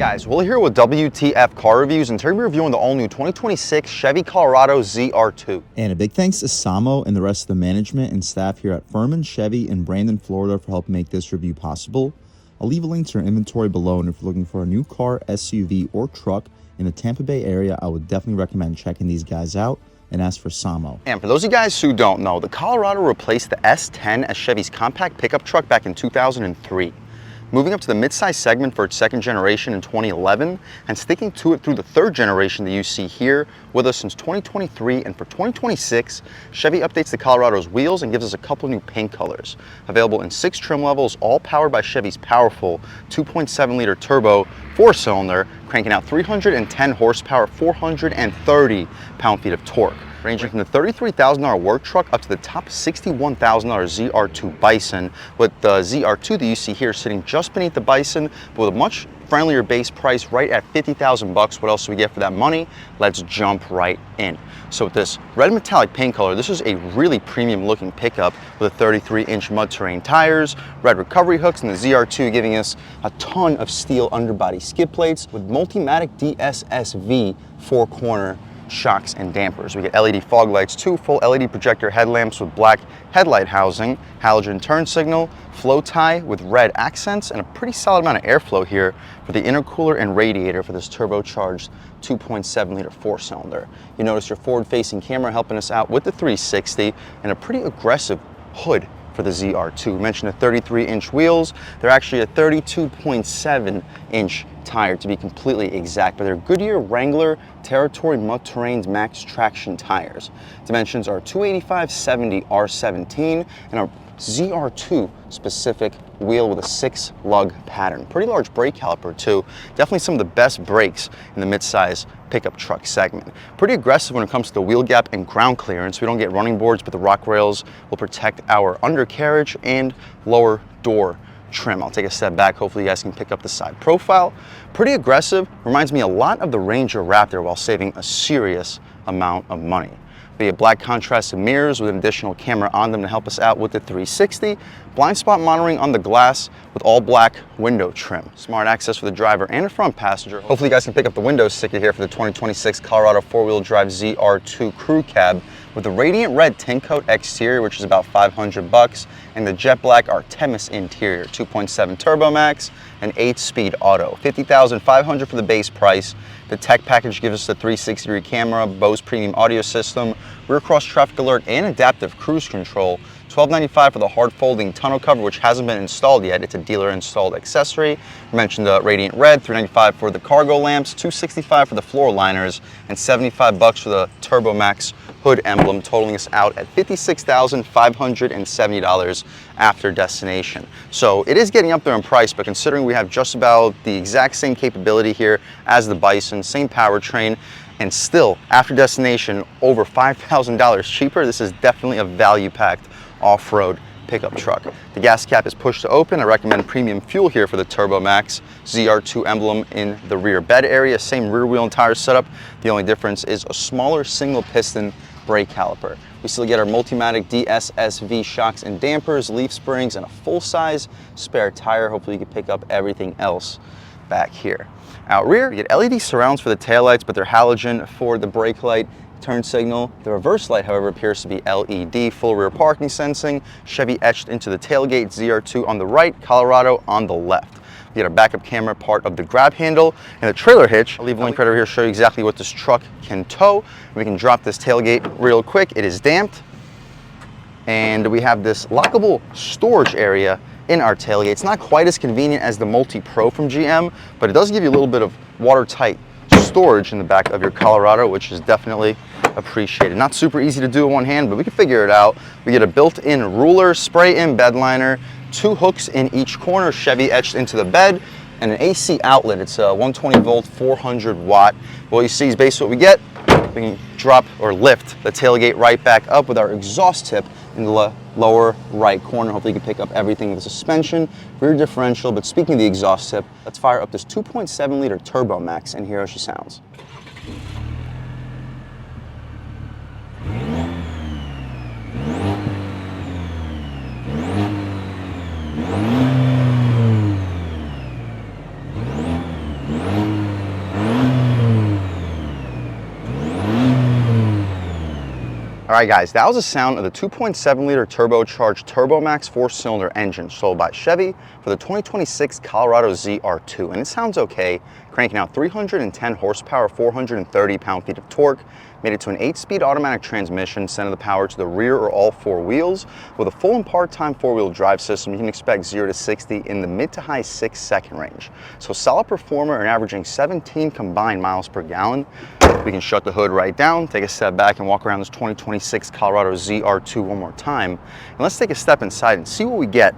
Guys, we're here with W.T.F car reviews, and today we're reviewing the all-new 2026 Chevy Colorado ZR2. And a big thanks to Samo and the rest of the management and staff here at Furman Chevy in Brandon, Florida for helping make this review possible. I'll leave a link to their inventory below, and if you're looking for a new car, SUV, or truck in the Tampa Bay area, I would definitely recommend checking these guys out and ask for Samo. And for those of you guys who don't know, the Colorado replaced the S10 as Chevy's compact pickup truck back in 2003. Moving up to the midsize segment for its second generation in 2011, and sticking to it through the third generation that you see here with us since 2023. And for 2026, Chevy updates the Colorado's wheels and gives us a couple new paint colors. Available in 6 trim levels, all powered by Chevy's powerful 2.7-liter turbo 4-cylinder, cranking out 310 horsepower, 430 pound-feet of torque. Ranging from the $33,000 work truck up to the top $61,000 ZR2 Bison, with the ZR2 that you see here sitting just beneath the Bison, but with a much friendlier base price right at $50,000 bucks. What else do we get for that money? Let's jump right in. So with this red metallic paint color, this is a really premium looking pickup with a 33-inch mud terrain tires, red recovery hooks, and the ZR2 giving us a ton of steel underbody skid plates with Multimatic DSSV 4-corner shocks and dampers. We get LED fog lights too, full LED projector headlamps with black headlight housing, halogen turn signal, flow tie with red accents, and a pretty solid amount of airflow here for the intercooler and radiator for this turbocharged 2.7-liter 4-cylinder. You notice your forward-facing camera helping us out with the 360 and a pretty aggressive hood for the ZR2. We mentioned the 33-inch wheels. They're actually a 32.7-inch tire to be completely exact, but they're Goodyear Wrangler Territory Mud Terrains Max Traction tires. Dimensions are 285/70 R17 and a ZR2 specific wheel with a 6-lug pattern. Pretty large brake caliper too. Definitely some of the best brakes in the midsize pickup truck segment. Pretty aggressive when it comes to the wheel gap and ground clearance. We don't get running boards, but the rock rails will protect our undercarriage and lower door trim. I'll take a step back. Hopefully you guys can pick up the side profile. Pretty aggressive. Reminds me a lot of the Ranger Raptor while saving a serious amount of money. We have black contrasted mirrors with an additional camera on them to help us out with the 360. Blind spot monitoring on the glass with all black window trim. Smart access for the driver and the front passenger. Hopefully you guys can pick up the window sticker here for the 2026 Colorado 4-wheel drive ZR2 crew cab with the radiant red tint coat exterior, which is about $500, and the jet black Artemis interior, 2.7 turbo max and 8-speed auto. $50,500 for the base price. The tech package gives us the 360-degree camera, Bose premium audio system, rear cross traffic alert, and adaptive cruise control. $1295 for the hard folding tonneau cover, which hasn't been installed yet. It's a dealer installed accessory. We mentioned the radiant red, $395 for the cargo lamps, $265 for the floor liners, and $75 for the Turbo Max hood emblem, totaling us out at $56,570 after destination. So it is getting up there in price, but considering we have just about the exact same capability here as the Bison, same powertrain, and still after destination over $5,000 cheaper, this is definitely a value-packed off-road pickup truck. The gas cap is pushed to open. I recommend premium fuel here for the Turbo Max. ZR2 emblem in the rear bed area, same rear wheel and tire setup. The only difference is a smaller single piston brake caliper. We still get our Multimatic DSSV shocks and dampers, leaf springs, and a full-size spare tire. Hopefully you can pick up everything else back here. Out rear, we get LED surrounds for the taillights, but they're halogen for the brake light, turn signal. The reverse light, however, appears to be LED. Full rear parking sensing, Chevy etched into the tailgate, ZR2 on the right, Colorado on the left. We get a backup camera, part of the grab handle, and the trailer hitch. I'll leave a link right over here to show you exactly what this truck can tow. We can drop this tailgate real quick. It is damped. And we have this lockable storage area in our tailgate. It's not quite as convenient as the Multi-Pro from GM, but it does give you a little bit of watertight storage in the back of your Colorado, which is definitely appreciated. Not super easy to do in one hand, but we can figure it out. We get a built-in ruler, spray-in bed liner, 2 hooks in each corner, Chevy etched into the bed, and an AC outlet. It's a 120-volt, 400-watt. What you see is basically what we get. We can drop or lift the tailgate right back up with our exhaust tip in the lower right corner. Hopefully you can pick up everything with the suspension, rear differential. But speaking of the exhaust tip, let's fire up this 2.7-liter Turbo Max and hear how she sounds. right, guys, that was the sound of the 2.7 liter turbocharged TurboMax 4-cylinder engine sold by Chevy for the 2026 Colorado ZR2. And it sounds okay, cranking out 310 horsepower, 430 pound-feet of torque, made it to an 8-speed automatic transmission, sending the power to the rear or all 4 wheels. With a full and part-time 4-wheel drive system, you can expect 0 to 60 in the mid to high 6-second range. So solid performer and averaging 17 combined miles per gallon. We can shut the hood right down, take a step back and walk around this 2026 Colorado ZR2 one more time. And let's take a step inside and see what we get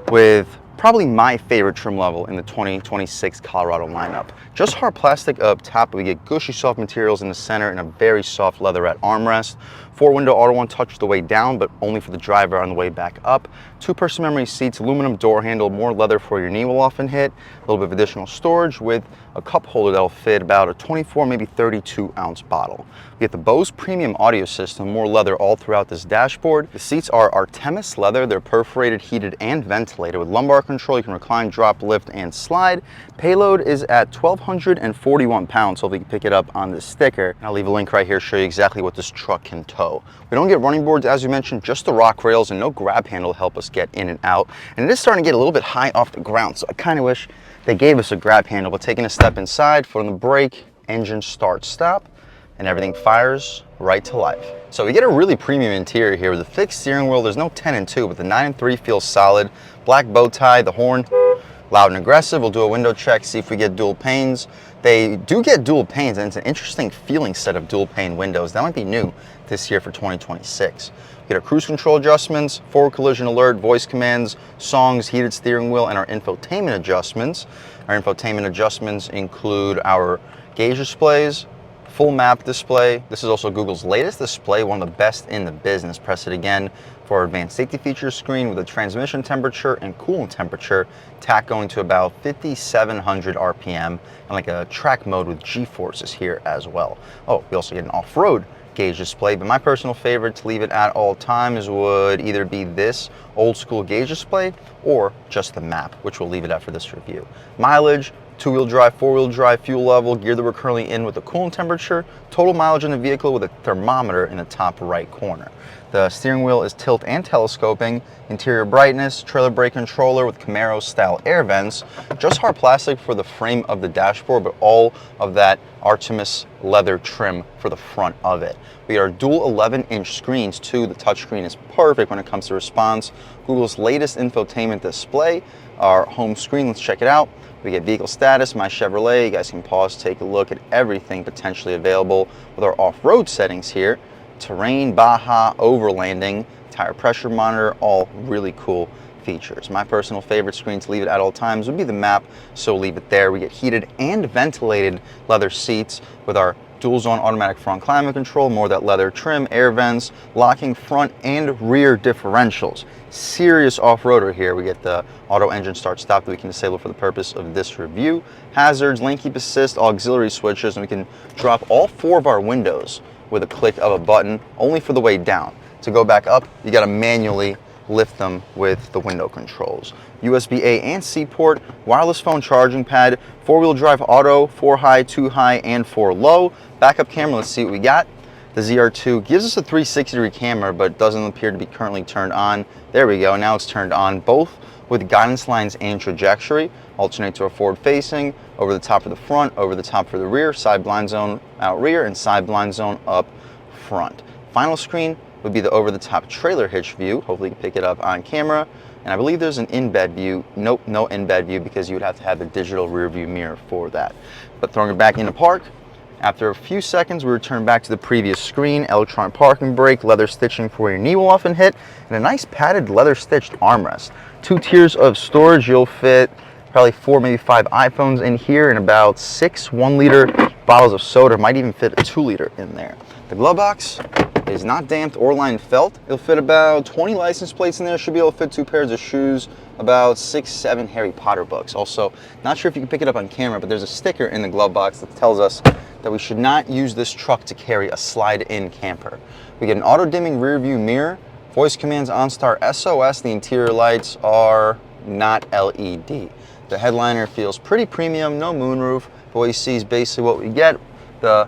with probably my favorite trim level in the 2026 Colorado lineup. Just hard plastic up top, but we get gushy soft materials in the center and a very soft leatherette armrest. 4-window auto one touch the way down, but only for the driver on the way back up. 2-person memory seats, aluminum door handle, more leather for your knee will often hit. A little bit of additional storage with a cup holder that'll fit about a 24, maybe 32 ounce bottle. We get the Bose premium audio system, more leather all throughout this dashboard. The seats are Artemis leather. They're perforated, heated, and ventilated. With lumbar control, you can recline, drop, lift, and slide. Payload is at 1,241 pounds, so if you can pick it up on this sticker. And I'll leave a link right here to show you exactly what this truck can tow. We don't get running boards, as you mentioned, just the rock rails and no grab handle to help us get in and out. And it is starting to get a little bit high off the ground, so I kind of wish they gave us a grab handle. But taking a step inside, foot on the brake, engine start, stop, and everything fires right to life. So we get a really premium interior here with a fixed steering wheel. There's no 10 and 2, but the 9 and 3 feels solid. Black bow tie, the horn, loud and aggressive. We'll do a window check, see if we get dual panes. They do get dual panes, and it's an interesting feeling set of dual pane windows. That might be new this year for 2026. We get our cruise control adjustments, forward collision alert, voice commands, songs, heated steering wheel, and our infotainment adjustments. Our infotainment adjustments include our gauge displays, full map display. This is also Google's latest display, one of the best in the business. Press it again for our advanced safety features screen with a transmission temperature and coolant temperature, tach going to about 5,700 RPM, and like a track mode with G-forces here as well. Oh, we also get an off-road gauge display, but my personal favorite to leave it at all times would either be this old school gauge display or just the map, which we'll leave it at for this review. Mileage, 2-wheel drive, 4-wheel drive, fuel level, gear that we're currently in with the coolant temperature, total mileage in the vehicle with a thermometer in the top right corner. The steering wheel is tilt and telescoping, interior brightness, trailer brake controller with Camaro style air vents, just hard plastic for the frame of the dashboard, but all of that Artemis leather trim for the front of it. We are dual 11-inch screens too. The touchscreen is perfect when it comes to response. Google's latest infotainment display, our home screen, let's check it out. We get vehicle status, my Chevrolet. You guys can pause, take a look at everything potentially available with our off-road settings here. Terrain, Baja, overlanding, tire pressure monitor, all really cool features. My personal favorite screen to leave it at all times would be the map, so we'll leave it there. We get heated and ventilated leather seats with our dual zone automatic front climate control, more of that leather trim, air vents, locking front and rear differentials. Serious off-roader here. We get the auto engine start stop that we can disable for the purpose of this review. Hazards, lane keep assist, auxiliary switches, and we can drop all 4 of our windows with a click of a button, only for the way down. To go back up, you gotta manually lift them with the window controls. USB-A and C port, wireless phone charging pad, 4-wheel drive auto, 4 high, 2 high, and 4 low. Backup camera, let's see what we got. The ZR2 gives us a 360-degree camera, but doesn't appear to be currently turned on. There we go, now it's turned on, both with guidance lines and trajectory. Alternate to a forward facing, over the top for the front, over the top for the rear, side blind zone out rear, and side blind zone up front. Final screen would be the over-the-top trailer hitch view. Hopefully you can pick it up on camera. And I believe there's an in-bed view. Nope, no in-bed view because you would have to have the digital rear view mirror for that. But throwing it back into park, after a few seconds, we return back to the previous screen. Electronic parking brake, leather stitching for where your knee will often hit, and a nice padded leather stitched armrest. 2 tiers of storage. You'll fit probably 4, maybe 5 iPhones in here, and about 6 1-liter bottles of soda. Might even fit a 2-liter in there. The glove box is not damped or lined felt. It'll fit about 20 license plates in there. Should be able to fit 2 pairs of shoes, about 6, 7 Harry Potter books. Also, not sure if you can pick it up on camera, but there's a sticker in the glove box that tells us that we should not use this truck to carry a slide-in camper. We get an auto-dimming rear view mirror, voice commands OnStar SOS. The interior lights are not LED. The headliner feels pretty premium, no moonroof, but what you see is basically what we get. The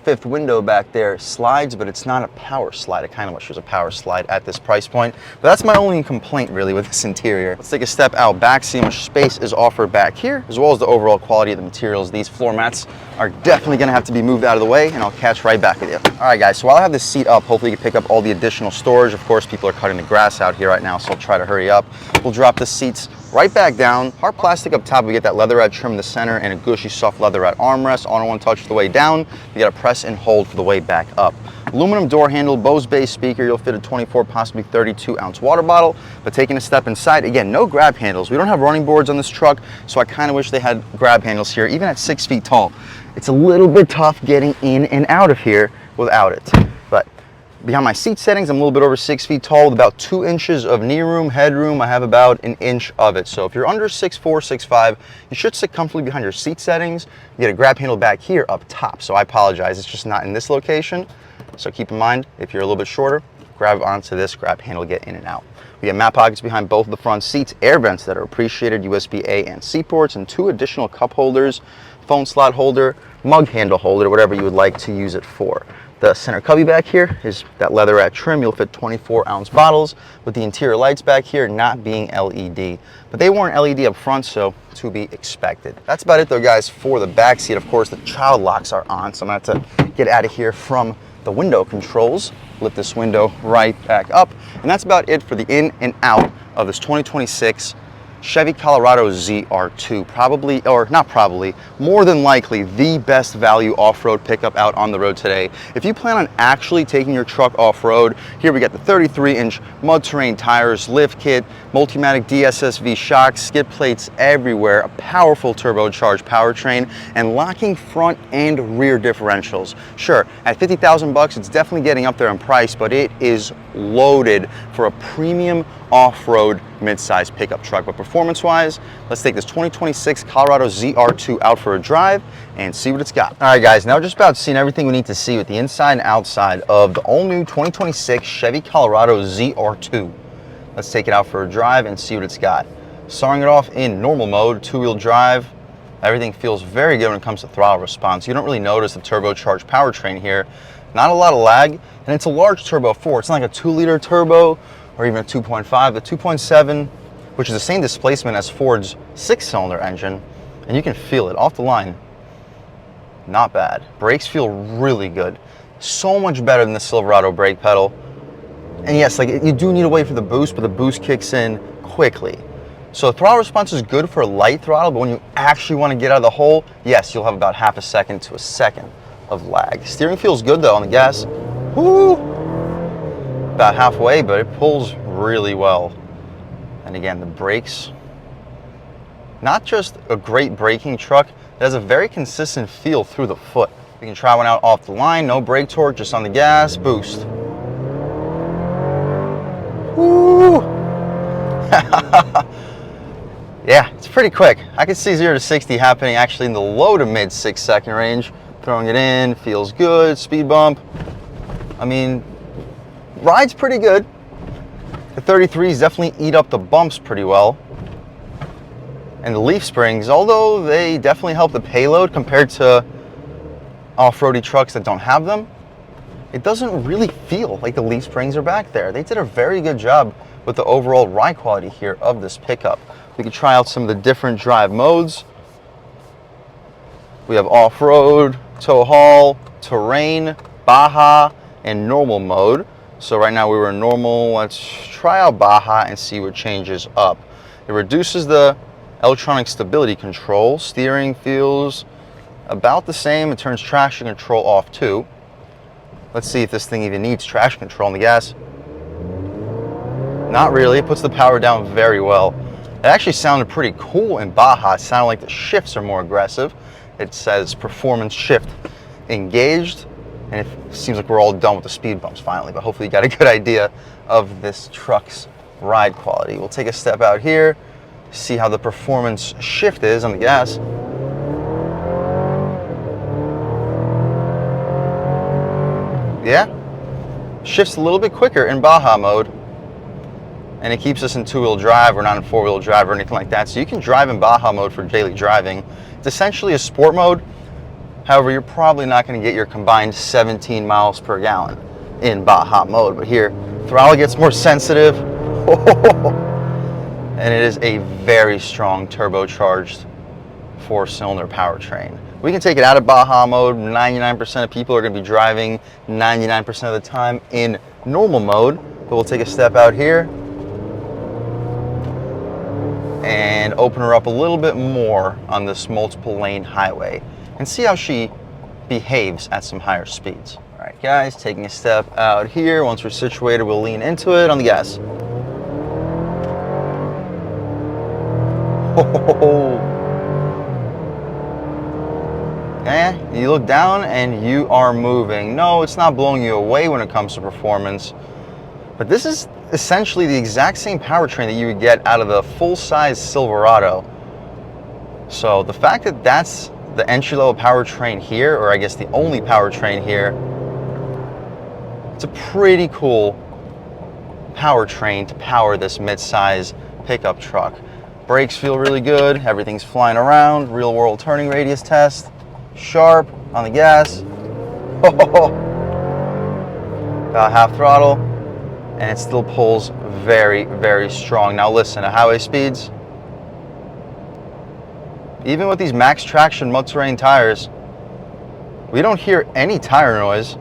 fifth window back there slides, but it's not a power slide. I kind of wish it was a power slide at this price point, but that's my only complaint really with this interior. Let's take a step out back, see how much space is offered back here, as well as the overall quality of the materials. These floor mats are definitely gonna have to be moved out of the way, and I'll catch right back with you. All right guys, so while I have this seat up, hopefully you can pick up all the additional storage. Of course, people are cutting the grass out here right now, so I'll try to hurry up. We'll drop the seats right back down. Hard plastic up top, we get that leatherette trim in the center and a gushy soft leatherette armrest. On one touch the way down, you gotta press and hold for the way back up. Aluminum door handle, Bose bass speaker, you'll fit a 24, possibly 32 ounce water bottle. But taking a step inside, again, no grab handles. We don't have running boards on this truck, so I kind of wish they had grab handles here, even at 6 feet tall. It's a little bit tough getting in and out of here without it. But behind my seat settings, I'm a little bit over 6 feet tall with about 2 inches of knee room, headroom. I have about an inch of it. So if you're under 6'4", 6'5", you should sit comfortably behind your seat settings. You get a grab handle back here up top. So I apologize, it's just not in this location. So keep in mind, if you're a little bit shorter, grab onto this grab handle, get in and out. We have mat pockets behind both of the front seats, air vents that are appreciated, USB-A and C ports, and 2 additional cup holders, phone slot holder, mug handle holder, whatever you would like to use it for. The center cubby back here is that leatherette trim. You'll fit 24 ounce bottles with the interior lights back here not being LED. But they weren't LED up front, so to be expected. That's about it though, guys, for the back seat. Of course, the child locks are on, so I'm gonna have to get out of here from the window controls, lift this window right back up, and that's about it for the in and out of this 2026 Chevy Colorado ZR2. Probably, or not probably, more than likely the best value off-road pickup out on the road today. If you plan on actually taking your truck off-road, here we got the 33-inch mud terrain tires, lift kit, Multimatic DSSV shocks, skid plates everywhere, a powerful turbocharged powertrain, and locking front and rear differentials. Sure, at 50,000 bucks, it's definitely getting up there in price, but it is loaded for a premium off-road mid-size pickup truck. But performance-wise, let's take this 2026 Colorado ZR2 out for a drive and see what it's got. All right, guys, now just about seen everything we need to see with the inside and outside of the all-new 2026 Chevy Colorado ZR2. Let's take it out for a drive and see what it's got. Starting it off in normal mode, 2-wheel drive, everything feels very good when it comes to throttle response. You don't really notice the turbocharged powertrain here. Not a lot of lag, and it's a large turbo 4. It's not like a 2-liter turbo or even a 2.5. The 2.7, which is the same displacement as Ford's 6-cylinder engine, and you can feel it off the line. Not bad. Brakes feel really good. So much better than the Silverado brake pedal. And yes, like you do need to wait for the boost, but the boost kicks in quickly. So throttle response is good for light throttle, but when you actually want to get out of the hole, yes, you'll have about half a second to a second of lag. Steering feels good though on the gas. Woo! About halfway, but it pulls really well. And again, the brakes, not just a great braking truck, it has a very consistent feel through the foot. You can try one out off the line, no brake torque, just on the gas, boost. Woo! Yeah, it's pretty quick. I can see 0 to 60 happening actually in the low to mid 6-second range. Throwing it in, feels good, speed bump. I mean, ride's pretty good. The 33s definitely eat up the bumps pretty well. And the leaf springs, although they definitely help the payload compared to off-roady trucks that don't have them, it doesn't really feel like the leaf springs are back there. They did a very good job with the overall ride quality here of this pickup. We can try out some of the different drive modes. We have off-road, tow haul, terrain, Baja, and normal mode. So right now we were in normal. Let's try out Baja and see what changes up. It reduces the electronic stability control. Steering feels about the same. It turns traction control off too. Let's see if this thing even needs traction control on the gas. Not really. It puts the power down very well. It actually sounded pretty cool in Baja. It sounded like the shifts are more aggressive. It says performance shift engaged, and it seems like we're all done with the speed bumps finally, but hopefully you got a good idea of this truck's ride quality. We'll take a step out here, see how the performance shift is on the gas. Yeah, shifts a little bit quicker in Baja mode, and it keeps us in 2-wheel drive. We're not in 4-wheel drive or anything like that, so you can drive in Baja mode for daily driving. It's essentially a sport mode However, you're probably not going to get your combined 17 miles per gallon in Baja mode. But here, throttle gets more sensitive. And it is a very strong turbocharged 4-cylinder powertrain. We can take it out of Baja mode. 99% of people are going to be driving 99% of the time in normal mode. But we'll take a step out here and open her up a little bit more on this multiple lane highway and see how she behaves at some higher speeds. All right, guys, taking a step out here. Once we're situated, we'll lean into it on the gas. Okay, you look down and you are moving. No, it's not blowing you away when it comes to performance, but this is essentially the exact same powertrain that you would get out of the full-size Silverado. So the fact that that's the entry-level powertrain here, or I guess the only powertrain here, it's a pretty cool powertrain to power this mid-size pickup truck. Brakes feel really good, everything's flying around, real-world turning radius test, sharp on the gas. About half throttle, and it still pulls very, very strong. Now listen, at highway speeds, even with these max traction mud-terrain tires, we don't hear any tire noise.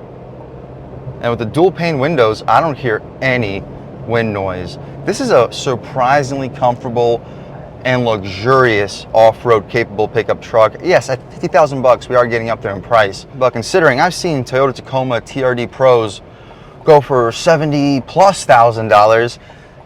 And with the dual pane windows, I don't hear any wind noise. This is a surprisingly comfortable and luxurious off-road capable pickup truck. Yes, at 50,000 bucks, we are getting up there in price. But considering I've seen Toyota Tacoma TRD Pros go for $70,000+,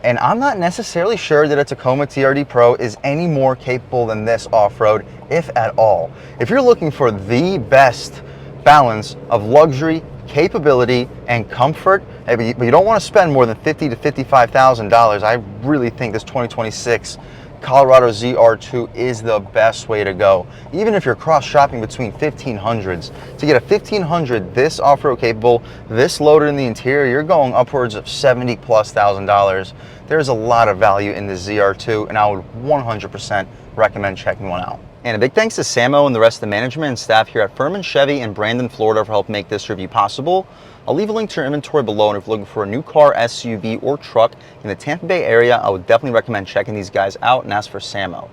and I'm not necessarily sure that a Tacoma TRD Pro is any more capable than this off-road, if at all. If you're looking for the best balance of luxury, capability, and comfort, but you don't want to spend more than $50,000 to $55,000, I really think this 2026 Colorado ZR2 is the best way to go. Even if you're cross-shopping between 1500s, to get a 1500 this off-road capable, this loaded in the interior, you're going upwards of $70,000+. There's a lot of value in the ZR2, and I would 100% recommend checking one out. And a big thanks to Samo and the rest of the management and staff here at Furman Chevy in Brandon, Florida for helping make this review possible. I'll leave a link to your inventory below, and if you're looking for a new car, SUV, or truck in the Tampa Bay area, I would definitely recommend checking these guys out and ask for Samo.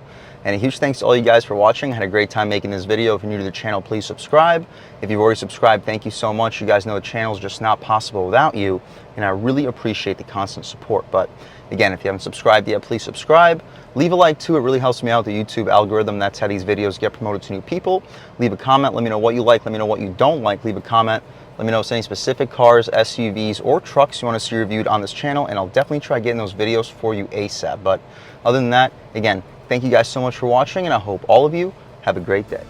And a huge thanks to all you guys for watching. I had a great time making this video. If you're new to the channel, please subscribe. If you've already subscribed, thank you so much. You guys know the channel is just not possible without you, and I really appreciate the constant support. But again, if you haven't subscribed yet, please subscribe. Leave a like too, it really helps me out, the YouTube algorithm. That's how these videos get promoted to new people. Leave a comment, let me know what you like, let me know what you don't like. Leave a comment, let me know if any specific cars, SUVs, or trucks you want to see reviewed on this channel, and I'll definitely try getting those videos for you ASAP. But other than that, again, thank you guys so much for watching, and I hope all of you have a great day.